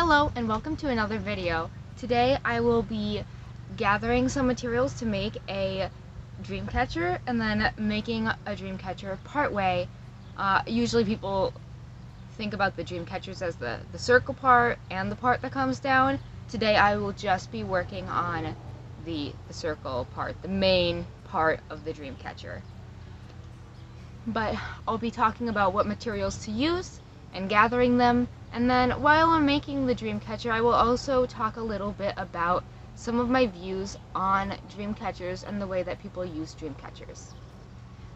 Hello and welcome to another video. Today I will be gathering some materials to make a dream catcher and then making a dream catcher partway. Usually people think about the dream catchers as the circle part and the part that comes down. Today I will just be working on the circle part, the main part of the dream catcher. But I'll be talking about what materials to use and gathering them. And then while I'm making the dream catcher, I will also talk a little bit about some of my views on dream catchers and the way that people use dream catchers.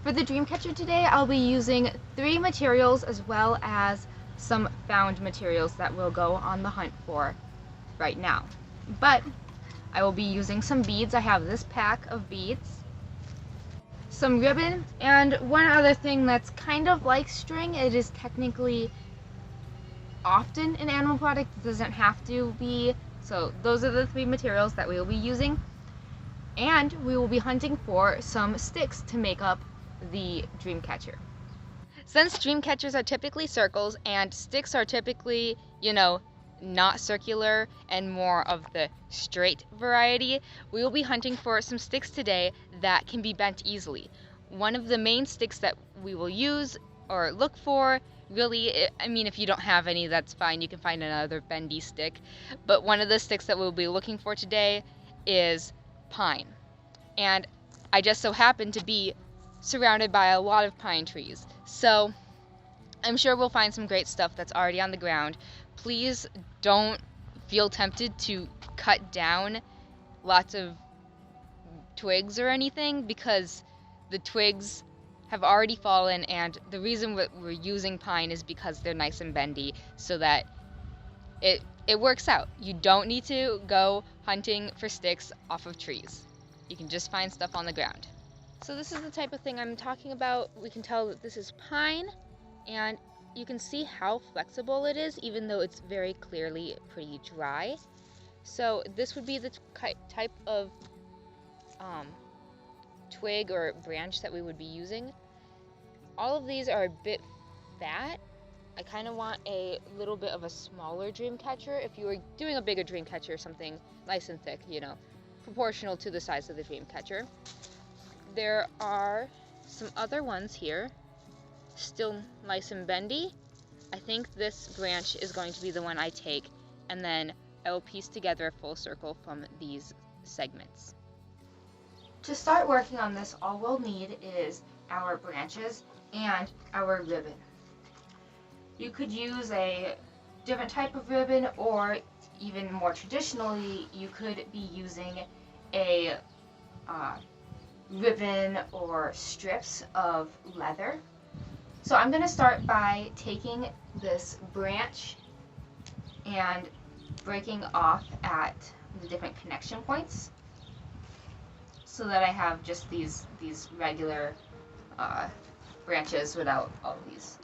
For the dream catcher today, I'll be using 3 materials as well as some found materials that we'll go on the hunt for right now. But I will be using some beads. I have this pack of beads, some ribbon, and one other thing that's kind of like string. It is technically often an animal product, it doesn't have to be. So those are the 3 materials that we will be using, and we will be hunting for some sticks to make up the dream catcher. Since dream catchers are typically circles and sticks are typically, not circular and more of the straight variety, we will be hunting for some sticks today that can be bent easily. One of the main sticks that we will use or look for, really, I mean, if you don't have any, that's fine, you can find another bendy stick, but one of the sticks that we'll be looking for today is pine. And I just so happen to be surrounded by a lot of pine trees, so I'm sure we'll find some great stuff that's already on the ground. Please don't feel tempted to cut down lots of twigs or anything, because the twigs have already fallen, and the reason we're using pine is because they're nice and bendy, so that it works out. You don't need to go hunting for sticks off of trees. You can just find stuff on the ground. So this is the type of thing I'm talking about. We can tell that this is pine, and you can see how flexible it is, even though it's very clearly pretty dry. So this would be the type of twig or branch that we would be using. All of these are a bit fat. I kind of want a little bit of a smaller dream catcher. If you were doing a bigger dream catcher, something nice and thick, proportional to the size of the dream catcher. There are some other ones here, still nice and bendy. I think this branch is going to be the one I take, and then I will piece together a full circle from these segments. To start working on this, all we'll need is our branches and our ribbon. You could use a different type of ribbon, or even more traditionally, you could be using a ribbon or strips of leather. So I'm going to start by taking this branch and breaking off at the different connection points, so that I have just these regular branches without all these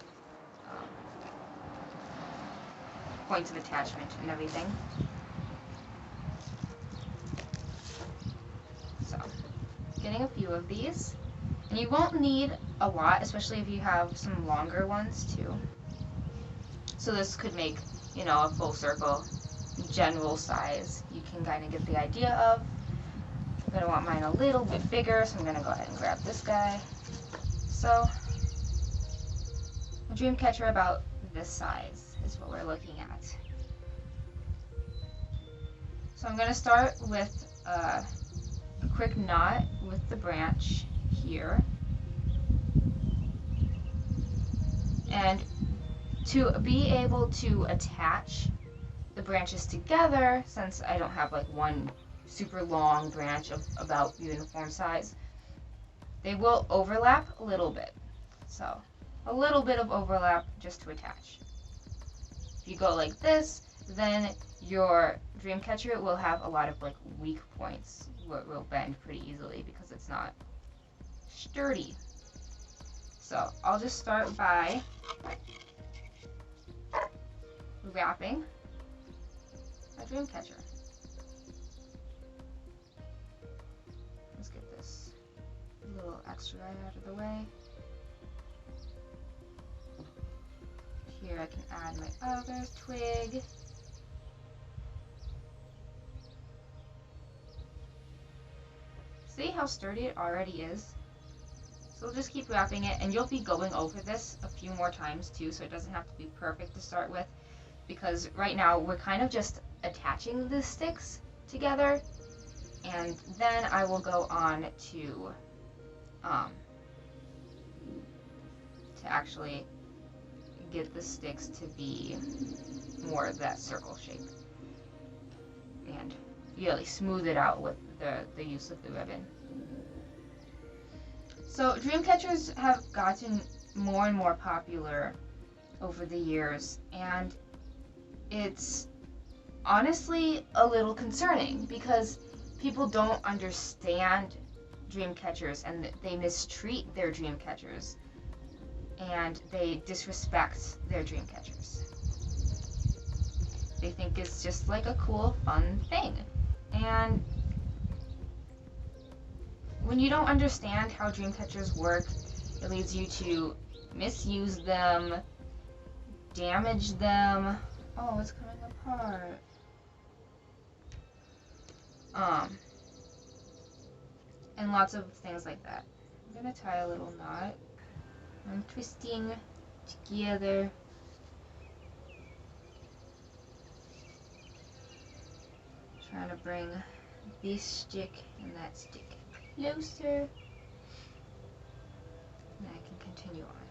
points of attachment and everything. So, getting a few of these. And you won't need a lot, especially if you have some longer ones too. So this could make, a full circle general size. You can kind of get the idea of. I'm going to want mine a little bit bigger, so I'm going to go ahead and grab this guy. So, a dream catcher about this size is what we're looking at. So I'm going to start with a quick knot with the branch here. And to be able to attach the branches together, since I don't have like one super long branch of about uniform size, they will overlap a little bit. So a little bit of overlap just to attach. If you go like this, then your dream catcher will have a lot of like weak points where it will bend pretty easily because it's not sturdy. So I'll just start by wrapping my dream catcher. Let's get this little extra out of the way. Here I can add my other twig. how sturdy it already is. So we'll just keep wrapping it, and you'll be going over this a few more times too, so it doesn't have to be perfect to start with, because right now we're kind of just attaching the sticks together, and then I will go on to actually get the sticks to be more of that circle shape and really smooth it out with the use of the ribbon. So dream catchers have gotten more and more popular over the years, and it's honestly a little concerning because people don't understand dream catchers and they mistreat their dream catchers and they disrespect their dream catchers. They think it's just like a cool, fun thing. And when you don't understand how dream catchers work, it leads you to misuse them, damage them. Oh, it's coming apart. And lots of things like that. I'm gonna tie a little knot. I'm twisting together. Trying to bring this stick and that stick closer. And I can continue on.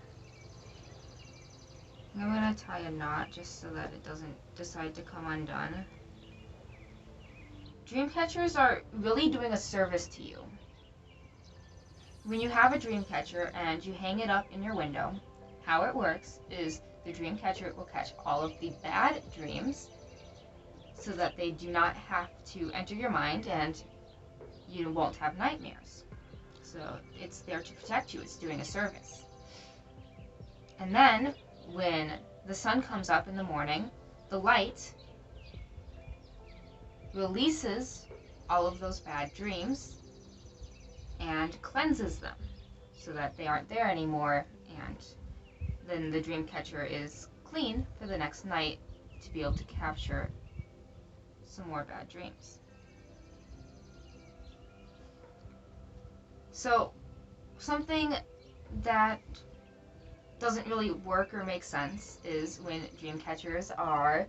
I'm gonna tie a knot just so that it doesn't decide to come undone. Dream catchers are really doing a service to you. When you have a dream catcher and you hang it up in your window, how it works is the dream catcher will catch all of the bad dreams so that they do not have to enter your mind and you won't have nightmares. So it's there to protect you. It's doing a service. And then when the sun comes up in the morning, the light releases all of those bad dreams and cleanses them so that they aren't there anymore, and then the dream catcher is clean for the next night to be able to capture some more bad dreams. So something that doesn't really work or make sense is when dream catchers are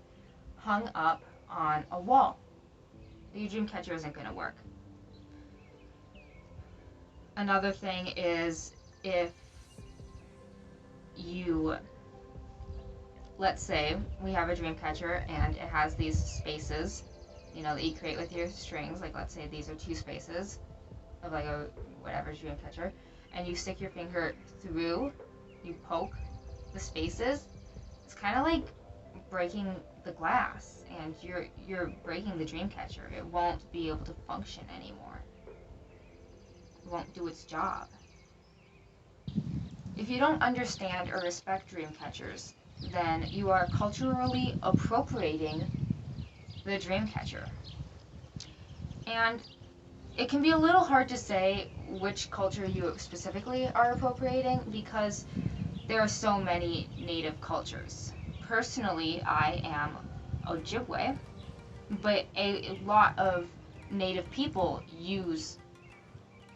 hung up on a wall. Your dream catcher isn't going to work. Another thing is if you, let's say we have a dream catcher and it has these spaces, you know, that you create with your strings, like let's say these are 2 spaces of like a whatever dream catcher, and you stick your finger through, you poke the spaces, it's kind of like breaking the glass, and you're breaking the dream catcher. It won't be able to function anymore. It won't do its job. If you don't understand or respect dream catchers, then you are culturally appropriating the dream catcher. And it can be a little hard to say which culture you specifically are appropriating because there are so many native cultures. Personally, I am ojibwe, but a lot of native people use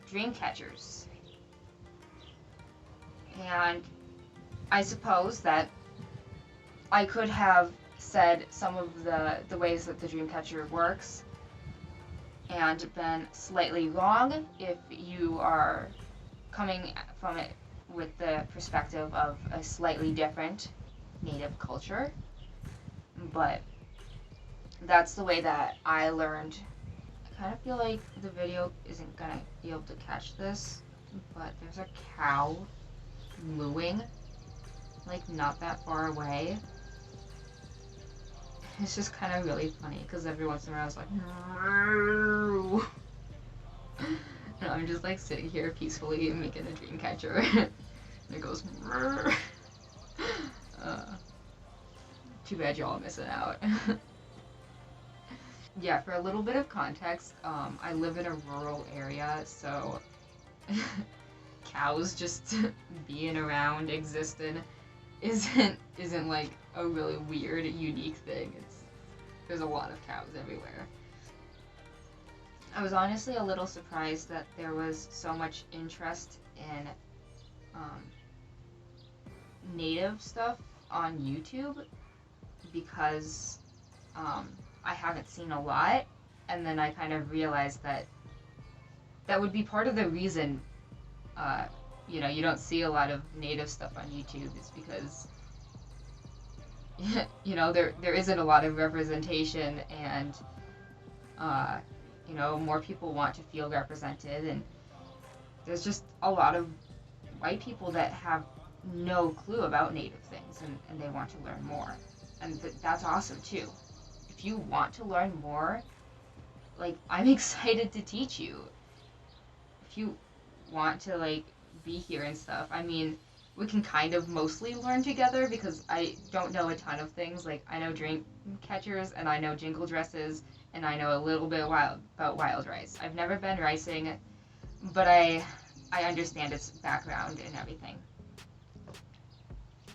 dream catchers. And I suppose that I could have said some of the ways that the dream catcher works and been slightly wrong if you are coming from it with the perspective of a slightly different native culture. But that's the way that I learned. I kind of feel like the video isn't gonna be able to catch this, but there's a cow mooing, like not that far away. It's just kind of really funny because every once in a while it's like, no. And I'm just like sitting here peacefully making a dream catcher, and it goes. Too bad y'all missing out. Yeah, for a little bit of context, I live in a rural area, so cows just being around, existing, isn't like a really weird, unique thing. There's a lot of cows everywhere. I was honestly a little surprised that there was so much interest in native stuff on YouTube, because I haven't seen a lot, and then I kind of realized that that would be part of the reason you don't see a lot of native stuff on YouTube, is because there isn't a lot of representation, and more people want to feel represented, and there's just a lot of white people that have no clue about native things, and they want to learn more, and that's awesome too. If you want to learn more, like, I'm excited to teach you. If you want to, like, be here and stuff, I mean, we can kind of mostly learn together, because I don't know a ton of things. Like, I know dream catchers, and I know jingle dresses, and I know a little bit about wild rice. I've never been ricing, but I understand its background and everything.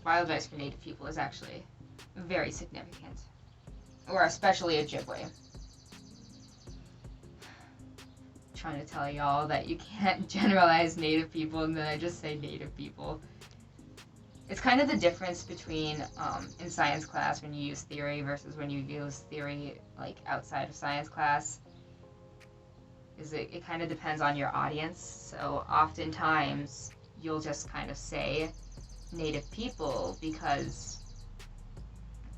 Wild rice for native people is actually very significant, or especially Ojibwe. Trying to tell y'all that you can't generalize native people, and then I just say native people. It's kind of the difference between in science class when you use theory versus when you use theory like outside of science class. Is it kind of depends on your audience. So oftentimes you'll just kind of say native people because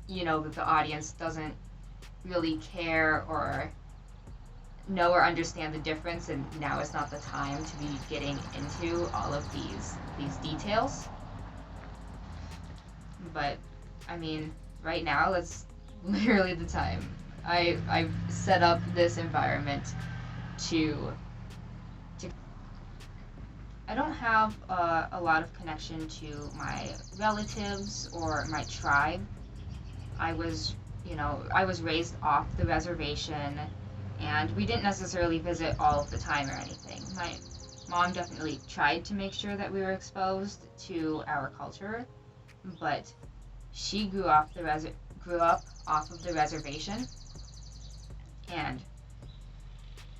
you know that the audience doesn't really care or know or understand the difference, and now is not the time to be getting into all of these details. But I mean, right now that's literally the time. I've set up this environment to I don't have a lot of connection to my relatives or my tribe. I was raised off the reservation, and we didn't necessarily visit all of the time or anything. My mom definitely tried to make sure that we were exposed to our culture, but she grew up off of the reservation, and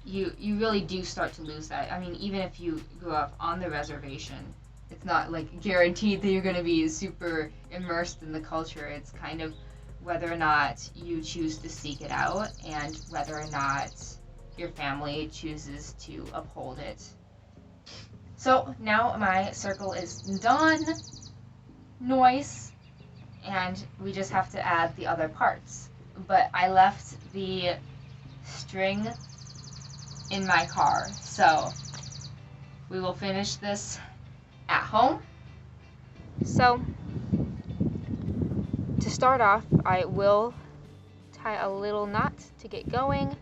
you really do start to lose that. I mean, even if you grew up on the reservation, it's not like guaranteed that you're going to be super immersed in the culture. It's kind of whether or not you choose to seek it out, and whether or not your family chooses to uphold it. So now my circle is done. Nice. And we just have to add the other parts. But I left the string in my car, so we will finish this at home. So to start off, I will tie a little knot to get going,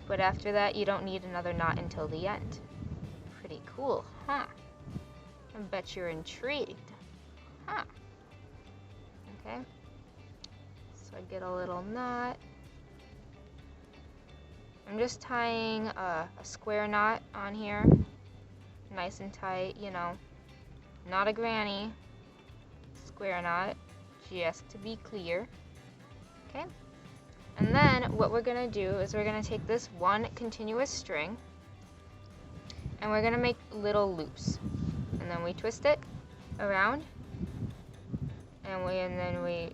but after that you don't need another knot until the end. Pretty cool, huh? I bet you're intrigued, huh? Okay, so I get a little knot. I'm just tying a square knot on here, nice and tight, not a granny, square knot, just to be clear. Okay, and then what we're gonna do is we're gonna take this one continuous string and we're gonna make little loops, and then we twist it around, and then we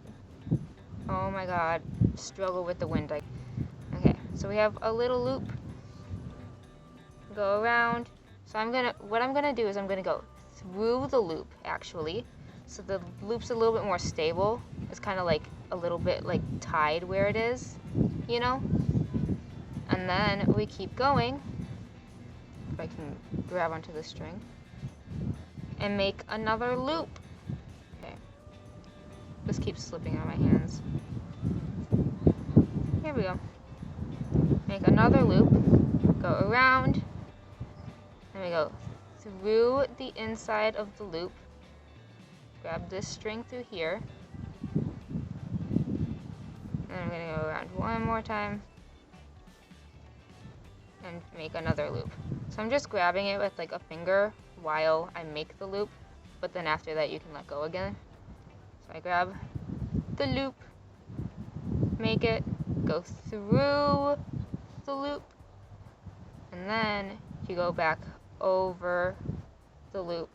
oh my god, struggle with the wind. Okay, so we have a little loop, go around. So what I'm gonna do is I'm gonna go through the loop, actually, so the loop's a little bit more stable. It's kind of like a little bit like tied where it is, and then we keep going. If I can grab onto the string and make another loop. Okay, this keeps slipping out of my hands. Here we go. Make another loop, go around, and we go through the inside of the loop, grab this string through here, and I'm going to go around one more time and make another loop. So I'm just grabbing it with like a finger while I make the loop, but then after that you can let go again. So I grab the loop, make it, go through the loop, and then you go back over the loop,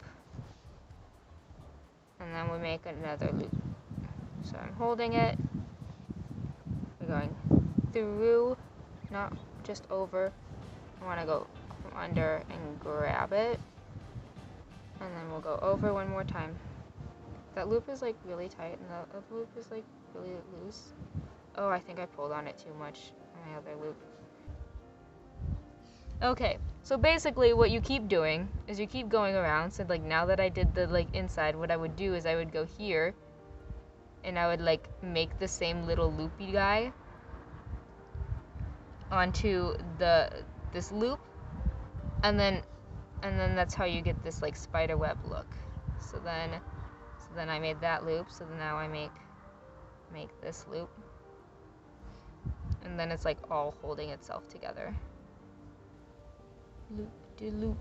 and then we make another loop. So I'm holding it, we're going through, not just over. I want to go from under and grab it, and then we'll go over one more time. That loop is like really tight, and the other loop is like really loose. Oh, I think I pulled on it too much on my other loop. Okay, so basically what you keep doing is you keep going around. So like now that I did the like inside, what I would do is I would go here, and I would like make the same little loopy guy onto this loop, and then that's how you get this like spider web look. So then I made that loop, so now I make this loop, and then it's like all holding itself together. Loop de loop.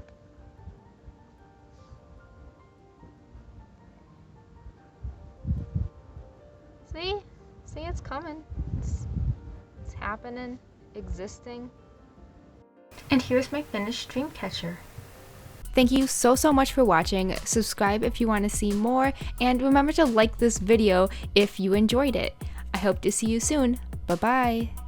See, it's coming. It's happening, existing. And here's my finished dream catcher. Thank you so much for watching. Subscribe if you want to see more, and remember to like this video if you enjoyed it. I hope to see you soon. Bye bye.